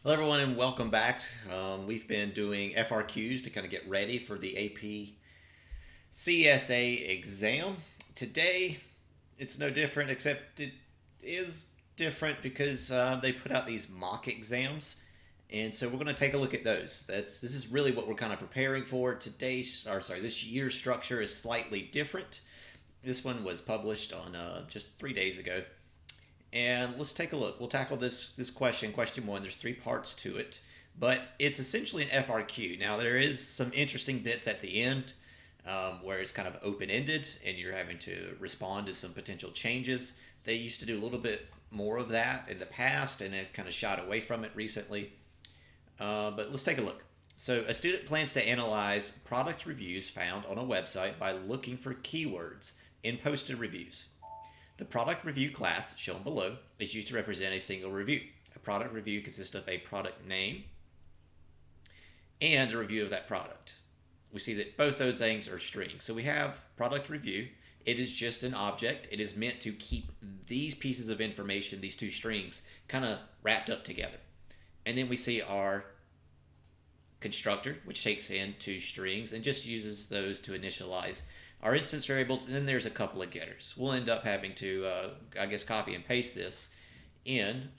Hello, everyone, and welcome back. We've been doing FRQs to kind of get ready for the AP CSA exam. Today, it's no different, except it is different because they put out these mock exams, and so we're going to take a look at those. This is really what we're kind of preparing for. This year's structure is slightly different. This one was published on just 3 days ago. And let's take a look. We'll tackle this question one. There's three parts to it, but it's essentially an FRQ. Now there is some interesting bits at the end where it's kind of open ended, and you're having to respond to some potential changes. They used to do a little bit more of that in the past, and have kind of shied away from it recently. But let's take a look. So a student plans to analyze product reviews found on a website by looking for keywords in posted reviews. The product review class, shown below, is used to represent a single review. A product review consists of a product name and a review of that product. We see that both those things are strings. So we have product review. It is just an object. It is meant to keep these pieces of information, these two strings, kind of wrapped up together. And then we see our constructor, which takes in two strings and just uses those to initialize our instance variables. And then there's a couple of getters. We'll end up having to, copy and paste this in.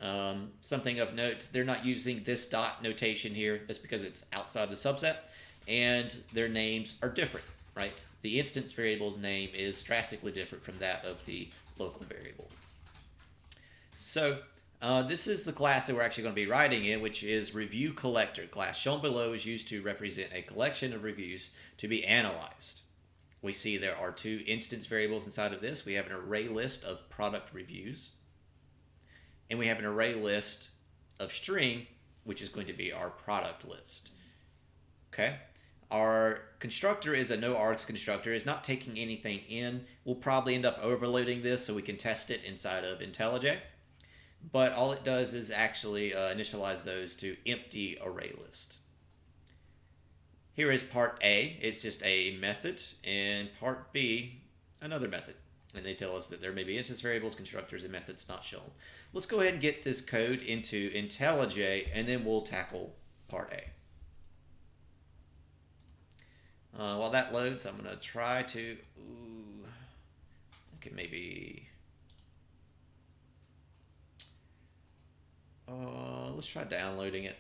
Something of note, they're not using this dot notation here. That's because it's outside the subset, and their names are different, right? The instance variable's name is drastically different from that of the local variable. So this is the class that we're actually going to be writing in, which is Review Collector class. Shown below is used to represent a collection of reviews to be analyzed. We see there are two instance variables inside of this. We have an array list of product reviews, and we have an array list of string, which is going to be our product list. Okay. Our constructor is a no args constructor. It's not taking anything in. We'll probably end up overloading this so we can test it inside of IntelliJ. But all it does is actually initialize those to empty array list. Here is part A. It's just a method, and part B, another method. And they tell us that there may be instance variables, constructors, and methods not shown. Let's go ahead and get this code into IntelliJ, and then we'll tackle part A. While that loads, I'm going to try to... okay, maybe... let's try downloading it.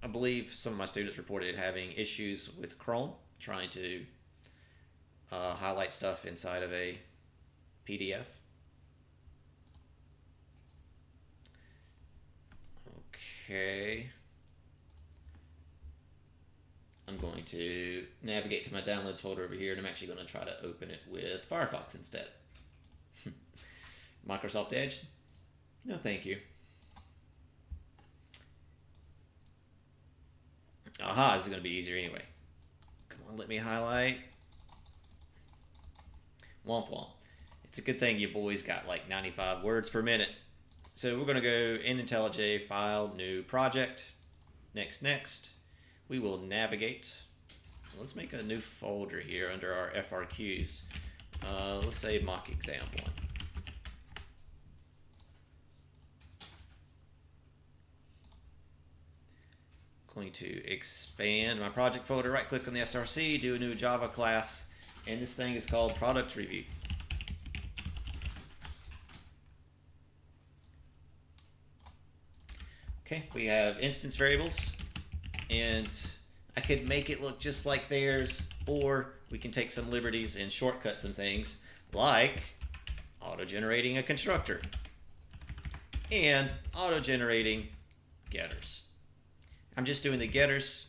I believe some of my students reported having issues with Chrome, trying to highlight stuff inside of a PDF. Okay. I'm going to navigate to my downloads folder over here, and I'm actually going to try to open it with Firefox instead. Microsoft Edge? No, thank you. Aha, this is going to be easier anyway. Come on, let me highlight. Womp womp. It's a good thing you boys got like 95 words per minute. So we're going to go in IntelliJ, File, New Project. Next. We will navigate. Let's make a new folder here under our FRQs. Let's say mock exam 1. Going to expand my project folder, right click on the SRC, do a new Java class, and this thing is called product review. Okay, we have instance variables, and I could make it look just like theirs, or we can take some liberties and shortcut some things like auto-generating a constructor and auto-generating getters. I'm just doing the getters.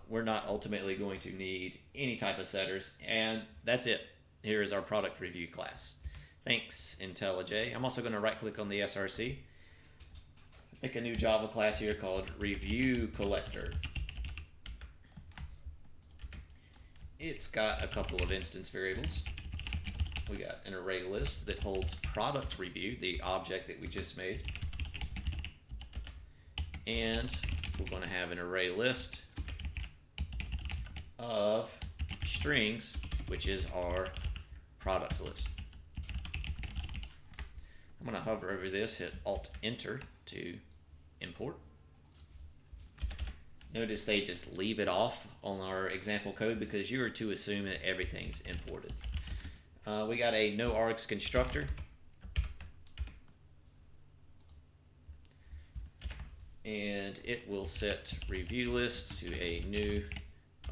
We're not ultimately going to need any type of setters, and that's it. Here is our product review class. Thanks, IntelliJ. I'm also going to right click on the SRC, make a new Java class here called Review Collector. It's got a couple of instance variables. We got an array list that holds product review, the object that we just made. And we're going to have an array list of strings, which is our product list. I'm going to hover over this, hit Alt-Enter to import. Notice they just leave it off on our example code because you are to assume that everything's imported. We got a no args constructor. And it will set review list to a new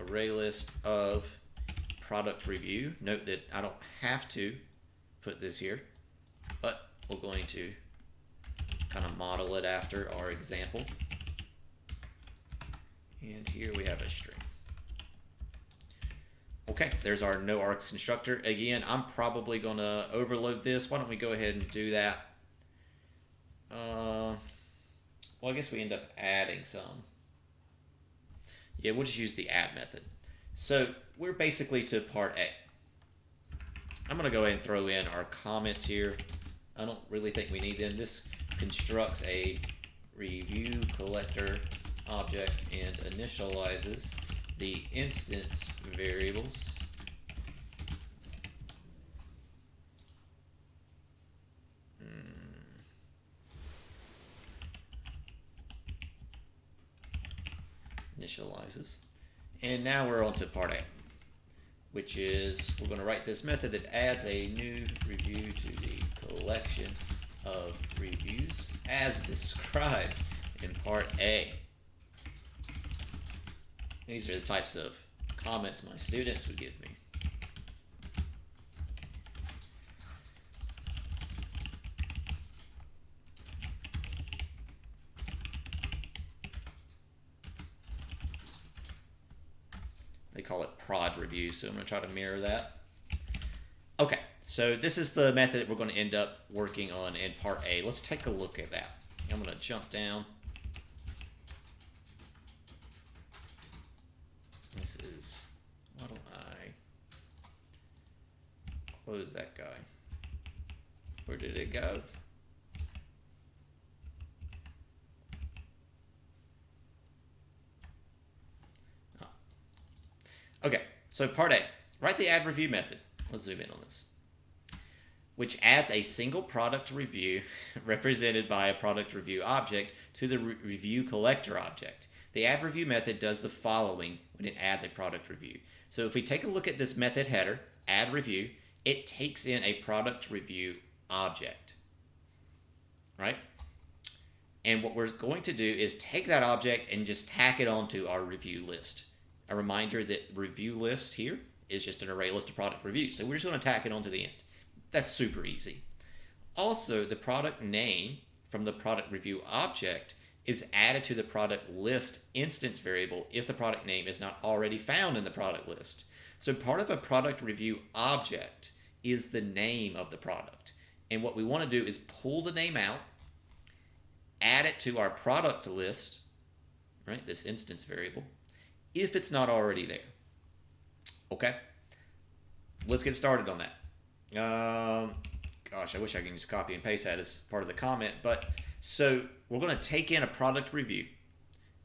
array list of product review. Note that I don't have to put this here, but we're going to kind of model it after our example. And here we have a string. Okay, there's our no args constructor. Again, I'm probably going to overload this. Why don't we go ahead and do that? Well, I guess we end up adding some. Yeah, we'll just use the add method. So we're basically to part A. I'm going to go ahead and throw in our comments here. I don't really think we need them. This constructs a review collector object and initializes the instance variables initializes. And now we're on to part A, which is we're going to write this method that adds a new review to the collection of reviews as described in part A. These are the types of comments my students would give me. They call it prod review, so I'm going to try to mirror that. Okay, so this is the method that we're going to end up working on in part A. Let's take a look at that. I'm going to jump down. This is, why don't I close that guy? Where did it go? Okay, so part A, write the AdReview method. Let's zoom in on this. Which adds a single product review represented by a product review object to the review collector object. The AdReview method does the following when it adds a product review. So if we take a look at this method header, AdReview, it takes in a product review object, right? And what we're going to do is take that object and just tack it onto our review list. A reminder that review list here is just an array list of product reviews. So we're just going to tack it onto the end. That's super easy. Also, the product name from the product review object is added to the product list instance variable if the product name is not already found in the product list. So part of a product review object is the name of the product. And what we want to do is pull the name out, add it to our product list, right, this instance variable, if it's not already there. Okay, let's get started on that. Gosh, I wish I could just copy and paste that as part of the comment. But so we're going to take in a product review.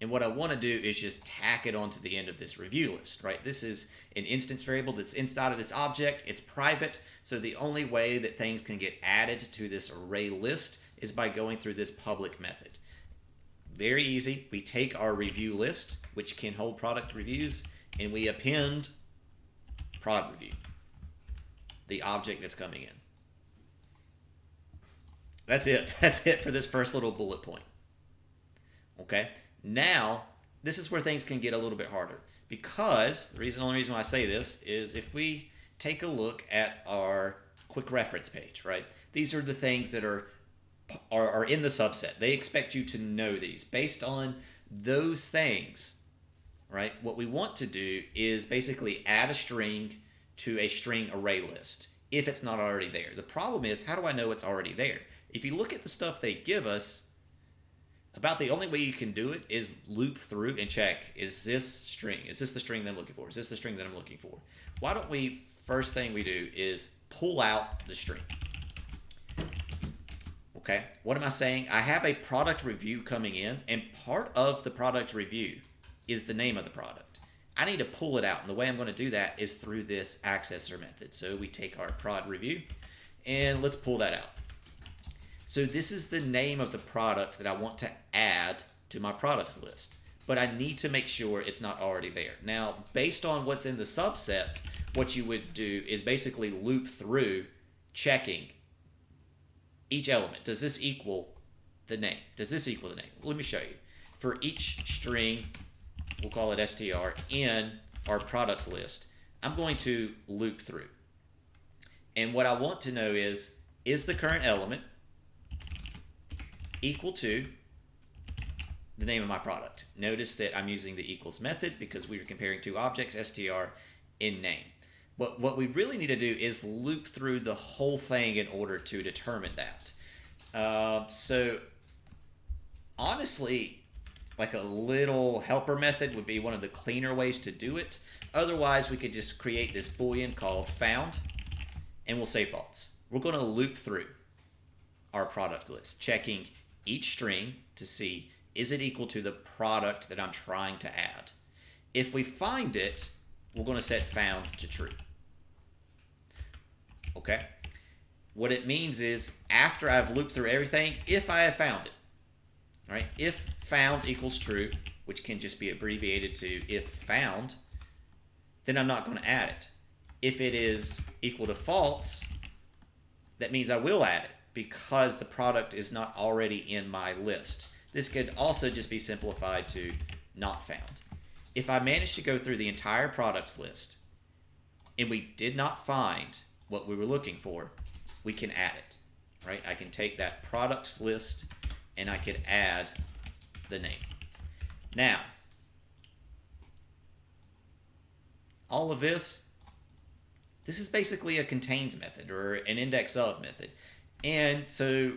And what I want to do is just tack it onto the end of this review list, right? This is an instance variable that's inside of this object. It's private. So the only way that things can get added to this array list is by going through this public method. Very easy. We take our review list, which can hold product reviews, and we append prod review, the object that's coming in. That's it. That's it for this first little bullet point. Okay. Now, this is where things can get a little bit harder, because the only reason why I say this is if we take a look at our quick reference page, right? These are the things that are in the subset. They expect you to know these. Based on those things, right, what we want to do is basically add a string to a string array list if it's not already there. The problem is, how do I know it's already there? If you look at the stuff they give us, about the only way you can do it is loop through and check, is this string? Is this the string that I'm looking for? Is this the string that I'm looking for? Why don't we, first thing we do is pull out the string. Okay, what am I saying? I have a product review coming in, and part of the product review is the name of the product. I need to pull it out, and the way I'm going to do that is through this accessor method. So we take our prod review, and let's pull that out. So this is the name of the product that I want to add to my product list. But I need to make sure it's not already there. Now, based on what's in the subset, what you would do is basically loop through checking each element. Does this equal the name? Does this equal the name? Let me show you. For each string, we'll call it str, in our product list, I'm going to loop through. And what I want to know is the current element equal to the name of my product? Notice that I'm using the equals method because we are comparing two objects, str in name. But what we really need to do is loop through the whole thing in order to determine that. So honestly, like a little helper method would be one of the cleaner ways to do it. Otherwise, we could just create this boolean called found, and we'll say false. We're going to loop through our product list, checking each string to see, is it equal to the product that I'm trying to add? If we find it, we're going to set found to true. Okay? What it means is after I've looped through everything, if I have found it, right? If found equals true, which can just be abbreviated to if found, then I'm not going to add it. If it is equal to false, that means I will add it because the product is not already in my list. This could also just be simplified to not found. If I manage to go through the entire product list and we did not find what we were looking for, we can add it, right? I can take that product list and I could add the name. Now, all of this is basically a contains method or an index of method. And so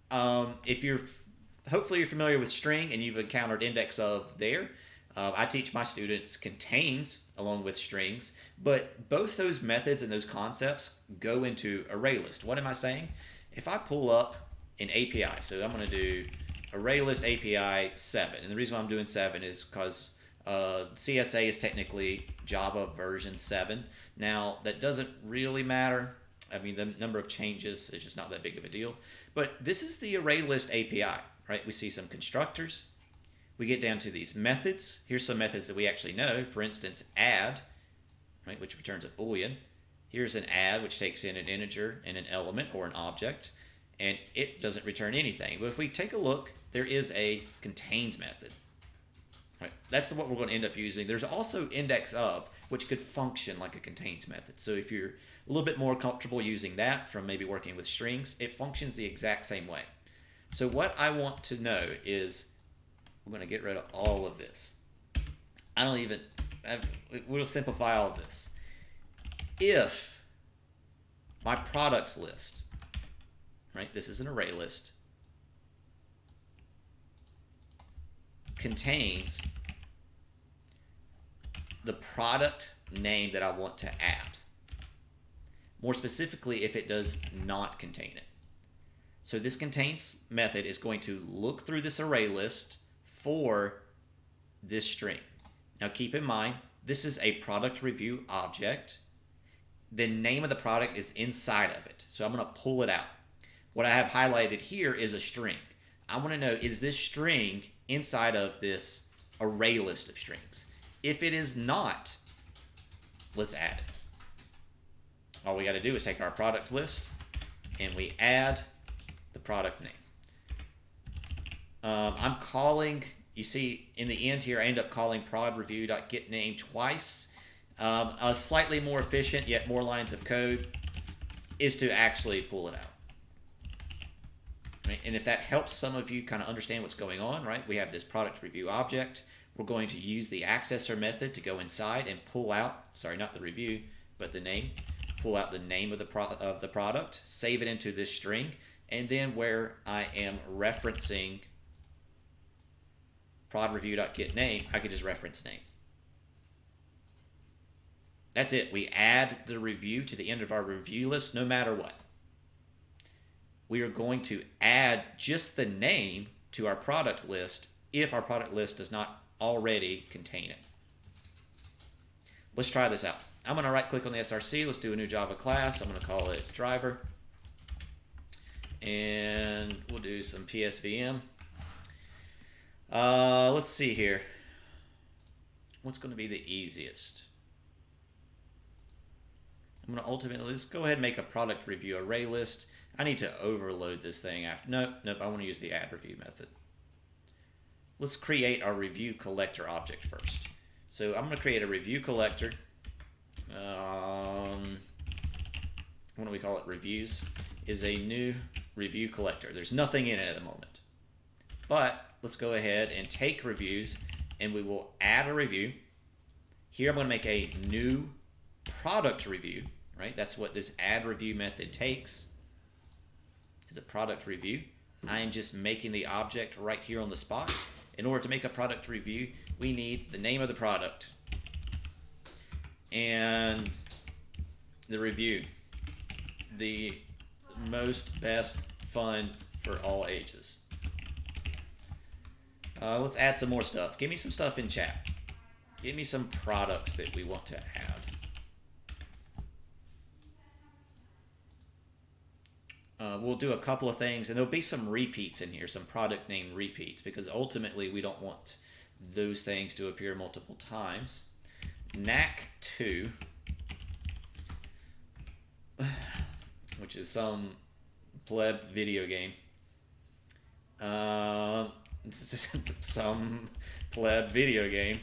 hopefully you're familiar with string and you've encountered index of there. I teach my students contains along with strings, but both those methods and those concepts go into ArrayList. What am I saying? If I pull up an API, so I'm going to do ArrayList API 7, and the reason why I'm doing 7 is because CSA is technically Java version 7. Now, that doesn't really matter. I mean, the number of changes is just not that big of a deal. But this is the ArrayList API, right? We see some constructors. We get down to these methods. Here's some methods that we actually know. For instance, add, right, which returns a boolean. Here's an add, which takes in an integer and an element or an object, and it doesn't return anything. But if we take a look, there is a contains method. Right. That's what we're going to end up using. There's also index of, which could function like a contains method. So if you're a little bit more comfortable using that from maybe working with strings, it functions the exact same way. So what I want to know is, we're going to get rid of all of this. We'll simplify all of this. If my product list, right, this is an array list, contains the product name that I want to add. More specifically, if it does not contain it. So this contains method is going to look through this array list for this string. Now keep in mind, this is a product review object. The name of the product is inside of it. So I'm going to pull it out. What I have highlighted here is a string. I want to know, is this string inside of this array list of strings? If it is not, let's add it. All we got to do is take our product list and we add the product name. I'm calling, you see in the end here, I end up calling prodreview.getName twice. A slightly more efficient yet more lines of code is to actually pull it out. Right? And if that helps some of you kind of understand what's going on, right? We have this product review object. We're going to use the accessor method to go inside and pull out, sorry, not the review, but the name. Pull out the name of the product, save it into this string, and then where I am referencing prodreview.getName, I could just reference name. That's it. We add the review to the end of our review list no matter what. We are going to add just the name to our product list if our product list does not already contain it. Let's try this out. I'm going to right click on the SRC. Let's do a new Java class. I'm going to call it driver. And we'll do some PSVM. Let's see here. What's going to be the easiest? I'm going to ultimately, let's go ahead and make a product review array list. I need to overload this thing after. Nope, I want to use the AdReview method. Let's create our review collector object first. So I'm going to create a review collector. What do we call it? Reviews is a new review collector. There's nothing in it at the moment. But let's go ahead and take reviews and we will add a review. Here I'm going to make a new product review, right? That's what this AdReview method takes, is a product review. I am just making the object right here on the spot. In order to make a product review, we need the name of the product and the review. The most best fun for all ages. Let's add some more stuff. Give me some stuff in chat. Give me some products that we want to add. We'll do a couple of things, and there'll be some repeats in here, some product name repeats, because ultimately we don't want those things to appear multiple times. NAC2, which is some pleb video game. Some pleb video game.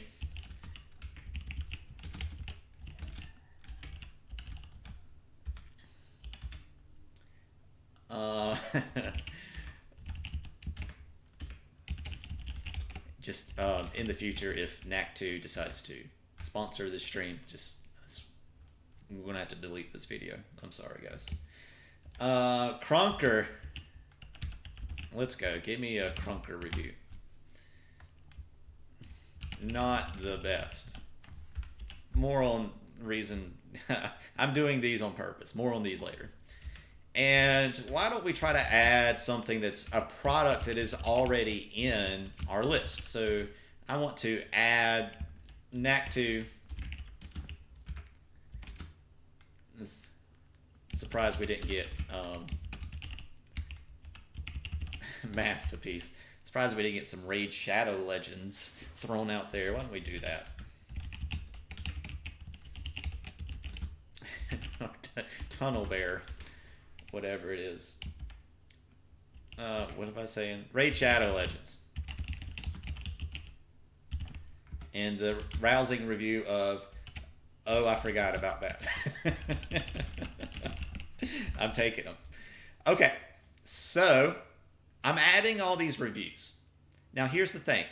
Just in the future, if NAC2 decides to sponsor this stream, we're gonna have to delete this video. I'm sorry, guys. Crunker, let's go. Give me a Crunker review. Not the best. More on reason. I'm doing these on purpose. More on these later. And why don't we try to add something that's a product that is already in our list? So I want to add NAC2. Surprised we didn't get Masterpiece. Surprised we didn't get some Raid Shadow Legends thrown out there. Why don't we do that? Tunnel Bear. Whatever it is. What am I saying? Raid Shadow Legends. And the rousing review of, oh, I forgot about that. I'm taking them. Okay, so I'm adding all these reviews. Now here's the thing.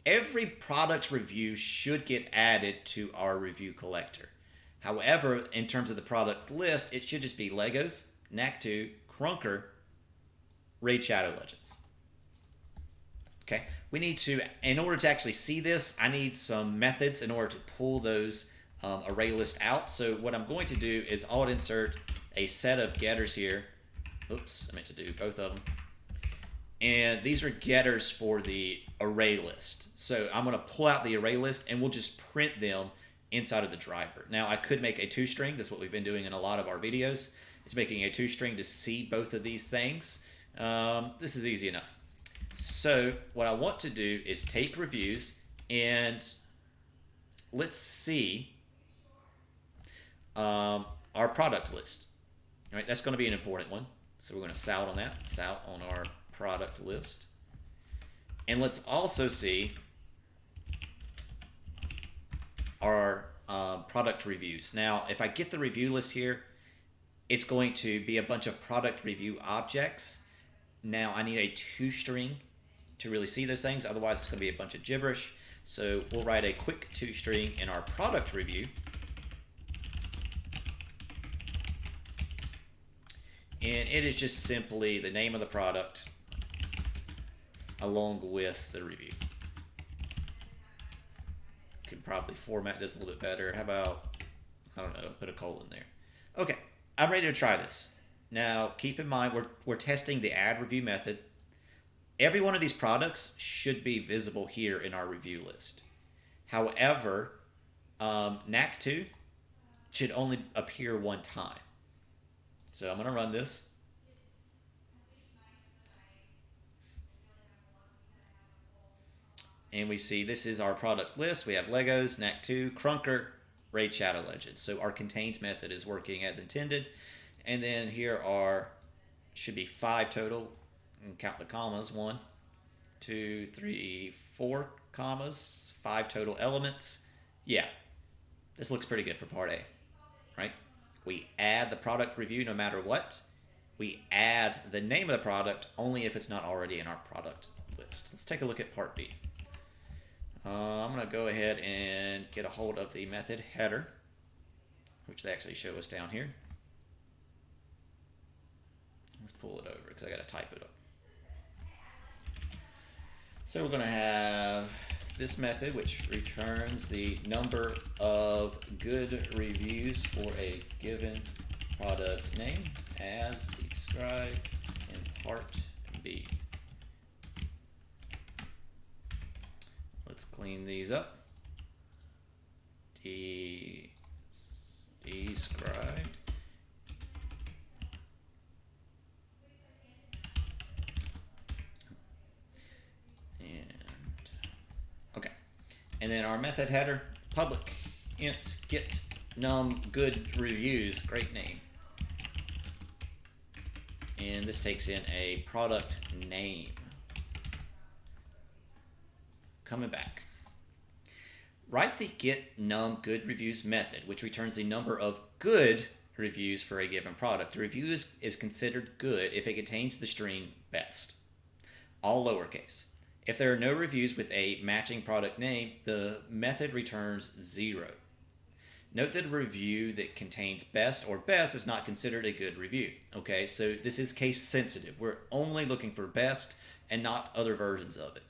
Every product review should get added to our review collector. However, in terms of the product list, it should just be Legos, NAC2, Crunker, Raid Shadow Legends. Okay, we need to, in order to actually see this, I need some methods in order to pull those array list out. So what I'm going to do is I'll insert a set of getters here. Oops, I meant to do both of them. And these are getters for the array list. So I'm going to pull out the array list and we'll just print them inside of the driver. Now I could make a toString. That's what we've been doing in a lot of our videos. It's making a toString to see both of these things. This is easy enough. So what I want to do is take reviews and let's see our product list. All right, that's going to be an important one. So we're going to sout on that, sout on our product list. And let's also see our product reviews. Now, if I get the review list here, it's going to be a bunch of product review objects. Now, I need a toString to really see those things. Otherwise, it's going to be a bunch of gibberish. So we'll write a quick toString in our product review. And it is just simply the name of the product along with the review. Could probably format this a little bit better. How about, I don't know, put a colon there. Okay, I'm ready to try this. Now, keep in mind, we're testing the AdReview method. Every one of these products should be visible here in our review list. However, NAC2 should only appear one time. So I'm going to run this. and we see this is our product list. We have Legos, Knack2, Crunker, Raid Shadow Legends. So our contains method is working as intended. And then here are, should be 5 total. And count the commas. 1, 2, 3, 4 commas. 5 total elements. Yeah, this looks pretty good for part A, right? We add the product review no matter what. We add the name of the product only if it's not already in our product list. Let's take a look at part B. I'm going to go ahead and get a hold of the method header, which they actually show us down here. Let's pull it over because I got to type it up. So we're going to have this method, which returns the number of good reviews for a given product name as described in part B. Let's clean these up. Described. Okay. And then our method header, public int get num good reviews, great name. And this takes in a product name. Coming back. Write the get num good reviews method, which returns the number of good reviews for a given product. The review is considered good if it contains the string best, all lowercase. If there are no reviews with a matching product name, the method returns 0. Note that a review that contains best or best is not considered a good review. Okay, so this is case sensitive. We're only looking for best and not other versions of it.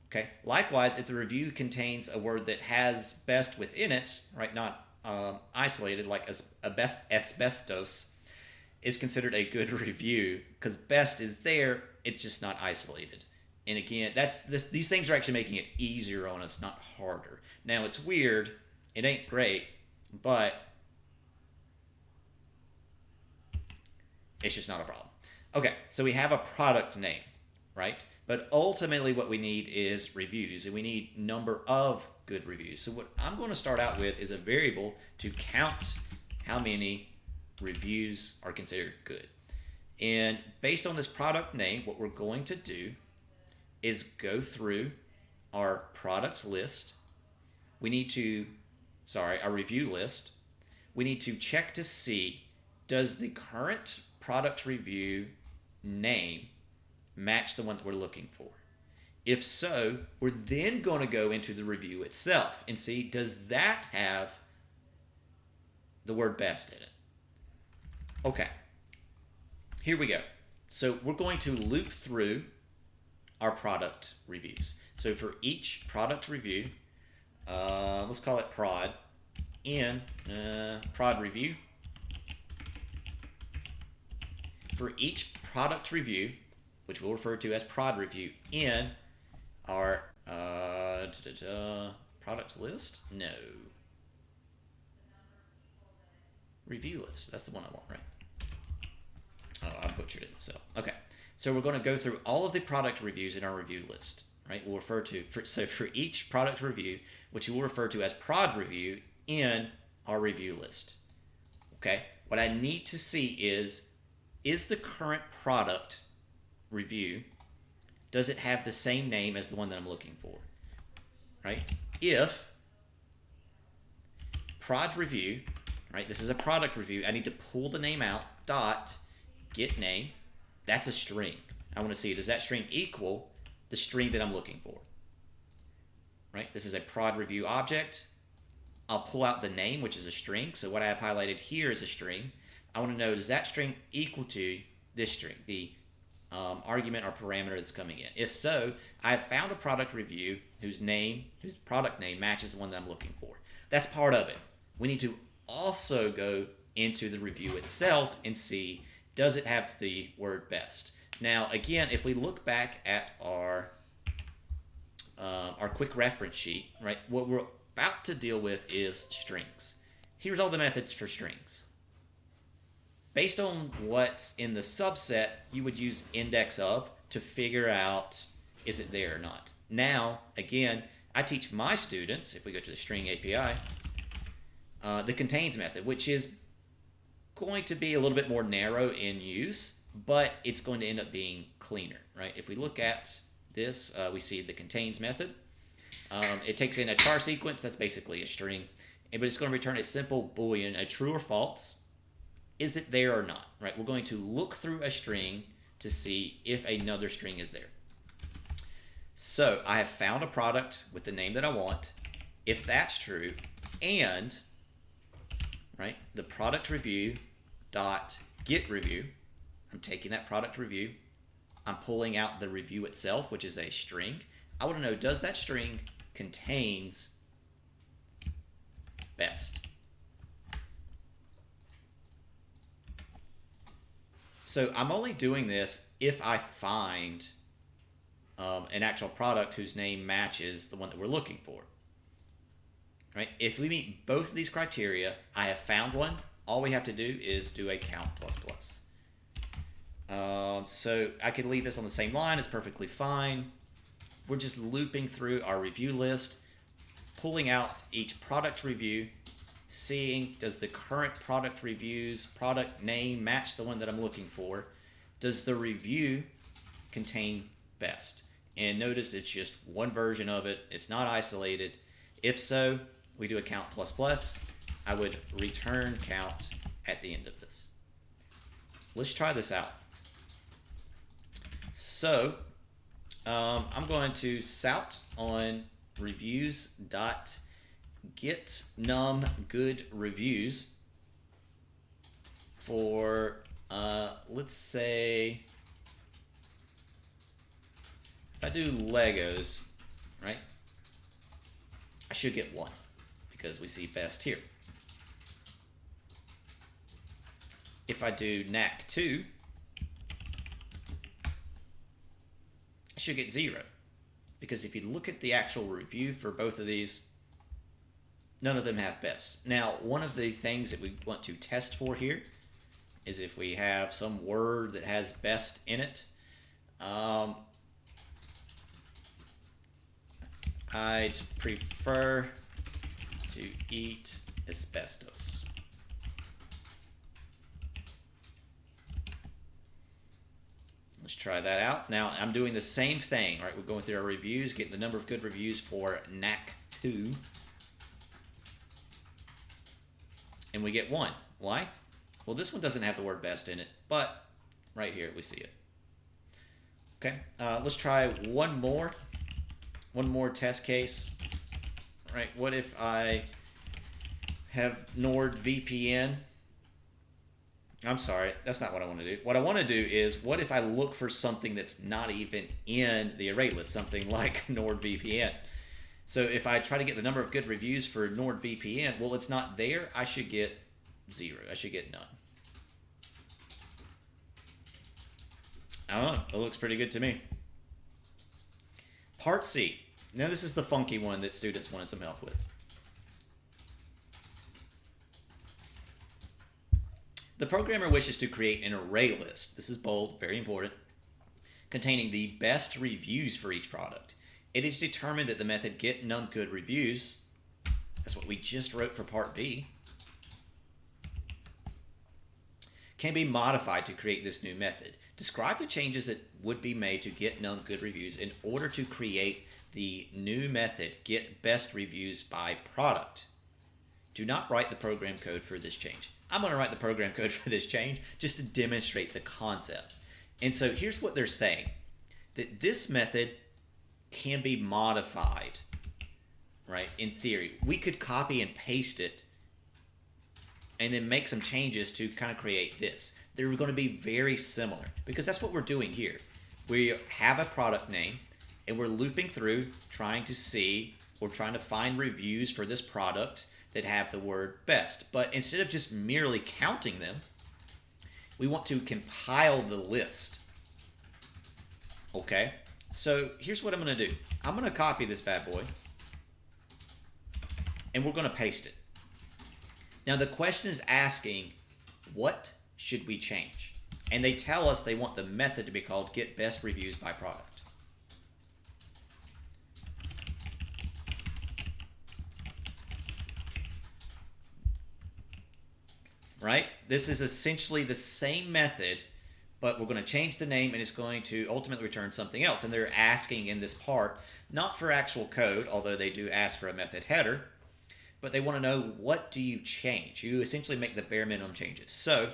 Okay. Likewise, if the review contains a word that has best within it, right, not isolated, like asbestos, is considered a good review because best is there, it's just not isolated. And again, these things are actually making it easier on us, not harder. Now, it's weird. It ain't great, but it's just not a problem. Okay, so we have a product name, right? But ultimately what we need is reviews, and we need number of good reviews. So what I'm going to start out with is a variable to count how many reviews are considered good. And based on this product name, what we're going to do is go through our product list. We need to, our review list. We need to check to see, does the current product review name match the one that we're looking for? If so, we're then going to go into the review itself and see, does that have the word best in it? Okay, here we go. So we're going to loop through our product reviews. So for each product review, let's call it prod, in prod review. For each product review, which we'll refer to as prod review, in our product list? No. Review list. That's the one I want, right? Oh, I butchered it myself. Okay. So we're going to go through all of the product reviews in our review list, right? We'll refer to, for each product review, which we'll refer to as prod review in our review list. Okay. What I need to see is the current product review, does it have the same name as the one that I'm looking for, right? If prod review, right, this is a product review, I need to pull the name out, dot, get name, that's a string. I want to see, does that string equal the string that I'm looking for, right? This is a prod review object. I'll pull out the name, which is a string. So what I have highlighted here is a string. I want to know, does that string equal to this string, the argument or parameter that's coming in? If so, I've found a product review whose product name matches the one that I'm looking for. That's part of it. We need to also go into the review itself and see, does it have the word best? Now, again, if we look back at our quick reference sheet, right, what we're about to deal with is strings. Here's all the methods for strings. Based on what's in the subset, you would use index of to figure out is it there or not? Now, again, I teach my students, if we go to the string API, the contains method, which is going to be a little bit more narrow in use, but it's going to end up being cleaner, right? If we look at this, we see the contains method. It takes in a char sequence, that's basically a string, but it's going to return a simple Boolean, a true or false. Is it there or not, right? We're going to look through a string to see if another string is there. So I have found a product with the name that I want. If that's true, and right, the product review dot get review, I'm taking that product review, I'm pulling out the review itself, which is a string. I want to know, does that string contains best? So I'm only doing this if I find an actual product whose name matches the one that we're looking for. Right? If we meet both of these criteria, I have found one. All we have to do is do a count plus plus. So I could leave this on the same line. It's perfectly fine. We're just looping through our review list, pulling out each product review, seeing does the current product review's product name match the one that I'm looking for? Does the review contain best? And notice it's just one version of it. It's not isolated. If so, we do a count plus plus. I would return count at the end of this. Let's try this out. So I'm going to sout on reviews.get num good reviews for let's say if I do Legos, right, I should get 1 because we see best here. If I do knack2, I should get 0 because if you look at the actual review for both of these, none of them have best. Now, one of the things that we want to test for here is if we have some word that has best in it. I'd prefer to eat asbestos. Let's try that out. Now, I'm doing the same thing, right? We're going through our reviews, getting the number of good reviews for knack2. And we get 1. Why? Well, this one doesn't have the word best in it, but right here we see it. Okay, let's try one more test case. Right, what if I have NordVPN? I'm sorry, that's not what I want to do. What I want to do is, what if I look for something that's not even in the array list, something like NordVPN? So if I try to get the number of good reviews for NordVPN, well, it's not there. I should get 0. I should get none. I don't know. It looks pretty good to me. Part C. Now this is the funky one that students wanted some help with. The programmer wishes to create an array list. This is bold, very important, containing the best reviews for each product. It is determined that the method get none good reviews, that's what we just wrote for part B, can be modified to create this new method. Describe the changes that would be made to get none good reviews in order to create the new method get best reviews by product. Do not write the program code for this change. I'm going to write the program code for this change just to demonstrate the concept. And so here's what they're saying, that this method can be modified, right? In theory, we could copy and paste it and then make some changes to kind of create this. They're going to be very similar because that's what we're doing here. We have a product name and we're looping through trying to see, or trying to find reviews for this product that have the word best. But instead of just merely counting them, we want to compile the list. Okay, so here's what I'm going to do. I'm going to copy this bad boy and we're going to paste it. Now the question is asking, what should we change? And they tell us they want the method to be called get best reviews by product. right? This is essentially the same method, but we're going to change the name and it's going to ultimately return something else. And they're asking in this part, not for actual code, although they do ask for a method header, but they want to know, what do you change? You essentially make the bare minimum changes. So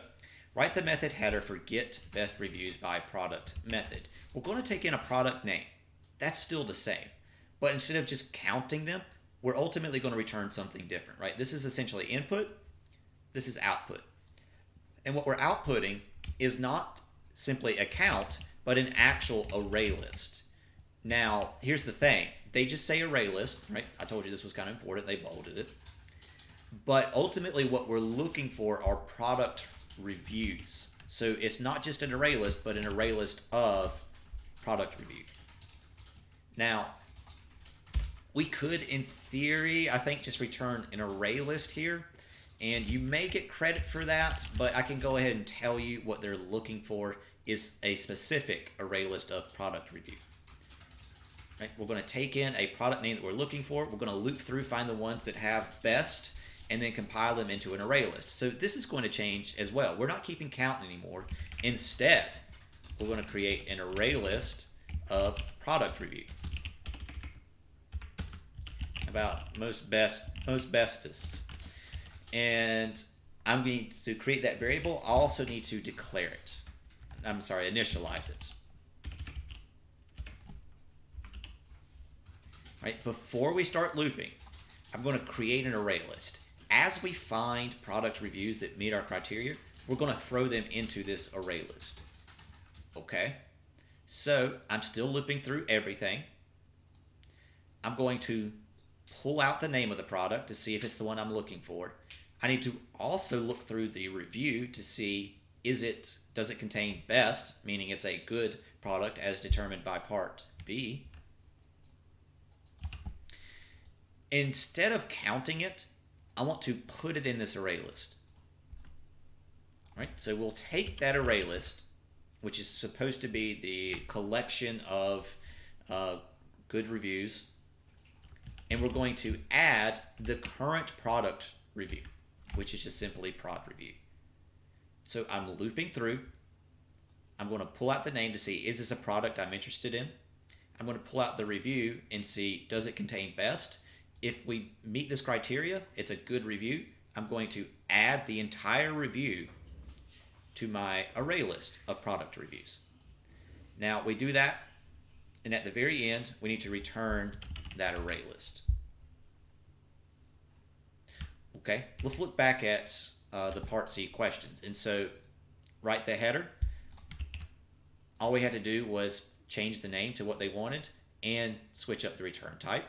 write the method header for get best reviews by product method. We're going to take in a product name. That's still the same. But instead of just counting them, we're ultimately going to return something different, right? This is essentially input. This is output. And what we're outputting is not simply a count, but an actual array list. Now, here's the thing. They just say array list, right? I told you this was kind of important. They bolded it. But ultimately, what we're looking for are product reviews. So it's not just an array list, but an array list of product review. Now, we could, in theory, I think just return an array list here. And you may get credit for that, but I can go ahead and tell you what they're looking for is a specific array list of product review. Right? We're going to take in a product name that we're looking for. We're going to loop through, find the ones that have best, and then compile them into an array list. So this is going to change as well. We're not keeping count anymore. Instead, we're going to create an array list of product review. About most bestest. And I'm going to create that variable. I also need to declare it. Initialize it. Right? Before we start looping, I'm going to create an array list. As we find product reviews that meet our criteria, we're going to throw them into this array list. Okay? So I'm still looping through everything. I'm going to pull out the name of the product to see if it's the one I'm looking for. I need to also look through the review to see, does it contain best, meaning it's a good product as determined by part B. Instead of counting it, I want to put it in this array list. All right, so we'll take that array list, which is supposed to be the collection of good reviews, and we're going to add the current product review, which is just simply prod review. So I'm looping through. I'm going to pull out the name to see, is this a product I'm interested in? I'm going to pull out the review and see, does it contain best? If we meet this criteria, it's a good review. I'm going to add the entire review to my array list of product reviews. Now we do that, and at the very end, we need to return that array list. Okay, let's look back at the part C questions. And so write the header. All we had to do was change the name to what they wanted and switch up the return type.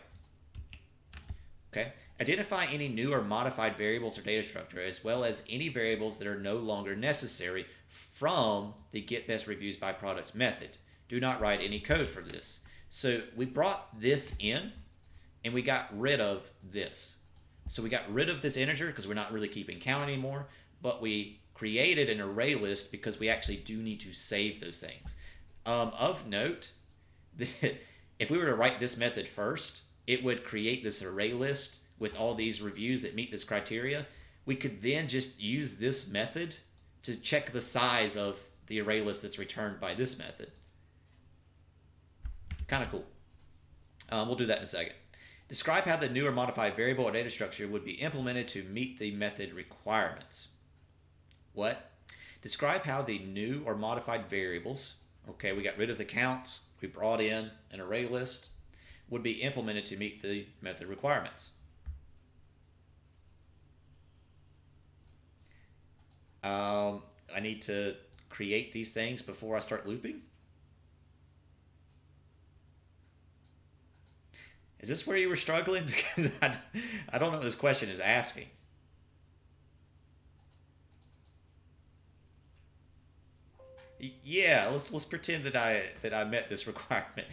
Okay, identify any new or modified variables or data structure, as well as any variables that are no longer necessary from the get best reviews by product method. Do not write any code for this. So we brought this in and we got rid of this. So we got rid of this integer because we're not really keeping count anymore, but we created an array list because we actually do need to save those things. Of note, if we were to write this method first, it would create this array list with all these reviews that meet this criteria. We could then just use this method to check the size of the array list that's returned by this method. Kind of cool. We'll do that in a second. Describe how the new or modified variable or data structure would be implemented to meet the method requirements. What? Describe how the new or modified variables, okay, we got rid of the counts, we brought in an array list, would be implemented to meet the method requirements. I need to create these things before I start looping. Is this where you were struggling? Because I don't know what this question is asking. Yeah, let's pretend that I met this requirement.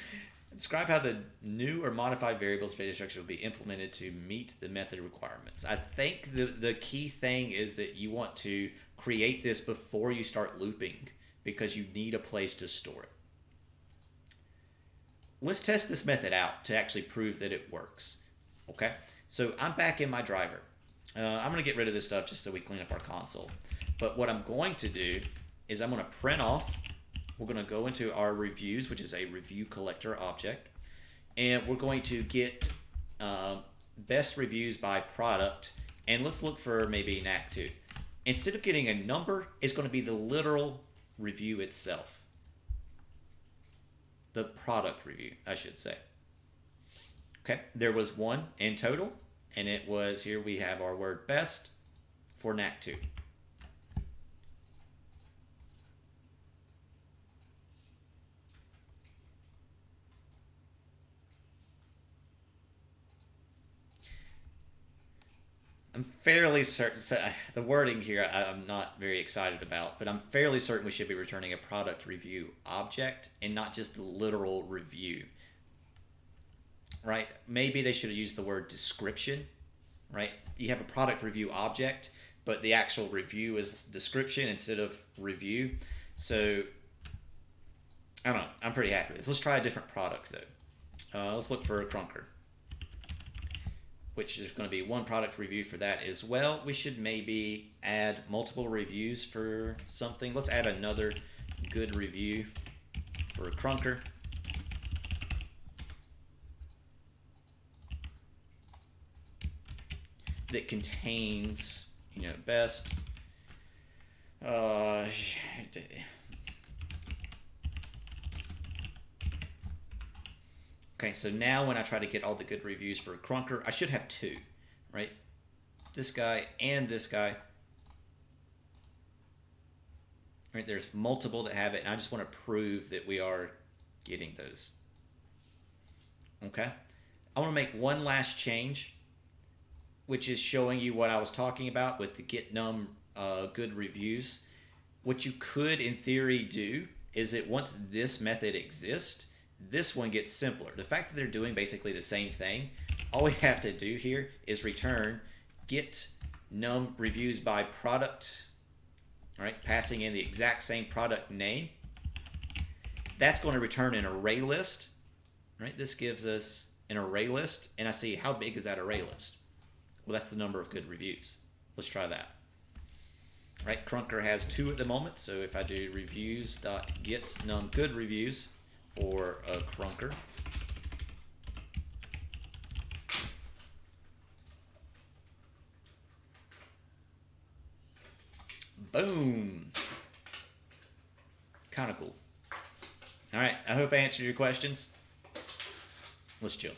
Describe how the new or modified variables data structure will be implemented to meet the method requirements. I think the key thing is that you want to create this before you start looping because you need a place to store it. Let's test this method out to actually prove that it works. Okay, so I'm back in my driver. I'm going to get rid of this stuff just so we clean up our console. But what I'm going to do is I'm going to print off. We're going to go into our reviews, which is a review collector object. And we're going to get best reviews by product. And let's look for maybe an Act 2. Instead of getting a number, it's going to be the literal review itself. The product review, I should say. Okay, there was one in total. And it was, here we have our word best for Act 2. I'm fairly certain, so the wording here I'm not very excited about, but I'm fairly certain we should be returning a product review object and not just the literal review. Right? Maybe they should have used the word description, right? You have a product review object, but the actual review is description instead of review. So, I don't know. I'm pretty happy with this. Let's try a different product, though. Let's look for a Crunker, which is going to be one product review for that as well. We should maybe add multiple reviews for something. Let's add another good review for a Crunker. That contains, best. Okay, so now when I try to get all the good reviews for a Crunker, I should have two, right? This guy and this guy. Right, there's multiple that have it, and I just want to prove that we are getting those. Okay, I want to make one last change, which is showing you what I was talking about with the get num good reviews. What you could, in theory, do is that once this method exists, this one gets simpler. The fact that they're doing basically the same thing, all we have to do here is return get num reviews by product, all right, passing in the exact same product name. That's going to return an array list, right? This gives us an array list, and I see how big is that array list. Well, that's the number of good reviews. Let's try that. Right, Crunker has 2 at the moment, so if I do reviews.get num good reviews for a Crunker, boom. Kind of cool. All right, I hope I answered your questions. Let's chill.